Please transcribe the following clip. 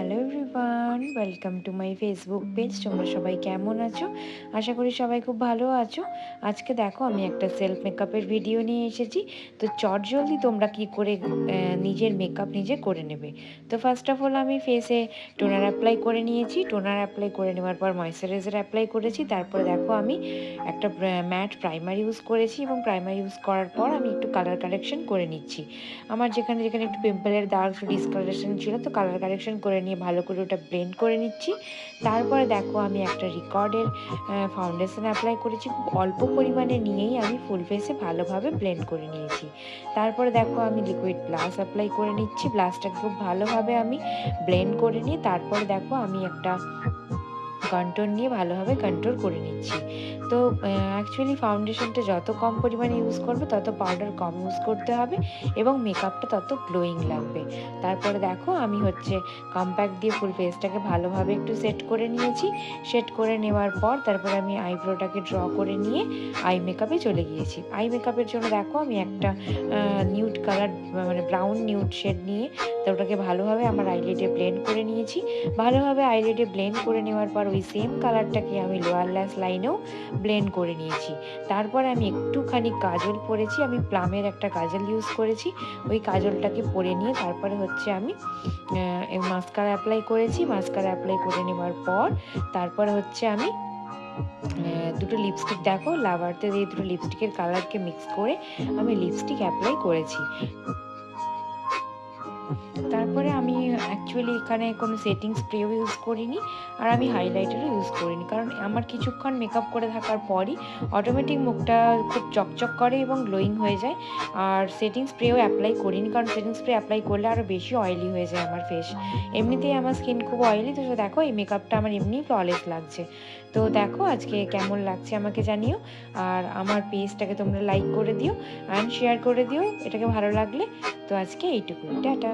Hello everyone, welcome to my Facebook page. তোমরা সবাই কেমন আছো? আশা করি সবাই খুব ভালো আছো। আজকে দেখো আমি একটা সেলফ মেকআপের ভিডিও নিয়ে এসেছি। তো চটজলদি তোমরা কি করে নিজের মেকআপ নিজে করে নেবে। তো ফার্স্ট অফ অল আমি ফেসে টোনার অ্যাপ্লাই করে নিয়েছি। টোনার অ্যাপ্লাই করে নেওয়ার পর ময়েশ্চারাইজার অ্যাপ্লাই করেছি। তারপরে দেখো আমি একটা ম্যাট প্রাইমার ইউজ করেছি এবং প্রাইমার ইউজ করার পর আমি একটু কালার কারেকশন করে নিচ্ছি। আমার যেখানে যেখানে একটু পিম্পলের দাগ ডিসকালারেশন ছিল, তো কালার কারেকশন করে নিয়ে ভালো করে ওটা ব্লেন্ড করে নিচ্ছি। তারপরে দেখো আমি একটা রিকর্ডের ফাউন্ডেশন অ্যাপ্লাই করেছি, খুব অল্প পরিমাণে নিয়েই আমি ফুল ফেসে ভালোভাবে ব্লেন্ড করে নিয়েছি। তারপরে দেখো আমি লিকুইড ব্লাশ অ্যাপ্লাই করে নিচ্ছি। ব্লাশটাকে খুব ভালোভাবে আমি ব্লেন্ড করে নিয়ে তারপরে দেখো আমি একটা কন্ট্রোল নিয়ে ভালোভাবে কন্ট্রোল করে নিচ্ছি। তো অ্যাকচুয়ালি ফাউন্ডেশনটা যত কম পরিমাণে ইউজ করবে তত পাউডার কম ইউজ করতে হবে এবং মেকআপটা তত গ্লোয়িং লাগবে। তারপরে দেখো আমি কম্প্যাক্ট দিয়ে ফুল ফেসটাকে ভালোভাবে একটু সেট করে নিয়েছি। সেট করে নেওয়ার পর তারপরে আমি আইব্রোটাকে ড্র করে নিয়ে আই মেকআপে চলে গিয়েছি। আই মেকআপের জন্য দেখো আমি একটা নিউড কালার মানে ব্রাউন নিউড শেড নিয়ে তো ওটাকে ভালোভাবে আমার আইলিডে ব্লেন্ড করে নিয়েছি। ভালোভাবে আইলিডে ব্লেন্ড করে নেওয়ার পর ওই সেম কালারটাকে আমি লোয়ার ল্যাশ লাইনেও ব্লেন্ড করে নিয়েছি। তারপর আমি একটুখানি কাজল পরেছি, আমি প্লামের একটা কাজল ইউজ করেছি। ওই কাজলটাকে পরে নিয়ে তারপরে আমি মাস্কারা অ্যাপ্লাই করেছি। মাস্কারা অ্যাপ্লাই করে নেওয়ার পর তারপরে আমি দুটো লিপস্টিক দেখো লাভারতে দিয়ে দুটো লিপস্টিকের কালারকে মিক্স করে আমি লিপস্টিক অ্যাপ্লাই করেছি। তারপরে আমি অ্যাকচুয়ালি এখানে কোনো সেটিং স্প্রেও ইউজ করিনি আর আমি হাইলাইটারও ইউজ করিনি, কারণ আমার কিছুক্ষণ মেকআপ করে থাকার পরই অটোমেটিক মুখটা খুব চকচক করে এবং গ্লোয়িং হয়ে যায়। আর সেটিং স্প্রেও অ্যাপ্লাই করিনি, কারণ সেটিং স্প্রে অ্যাপ্লাই করলে আরও বেশি অয়েলি হয়ে যায় আমার ফেস। এমনিতেই আমার স্কিন খুব অয়েলি, তো দেখো এই মেকআপটা আমার এমনিই ফ্ললেস লাগছে। তো দেখো আজকে কেমন লাগছে আমাকে জানিও, আর আমার পেজটাকে তোমরা লাইক করে দিও অ্যান্ড শেয়ার করে দিও এটাকে ভালো লাগলে। তো আজকে এইটুকুই, টাটা।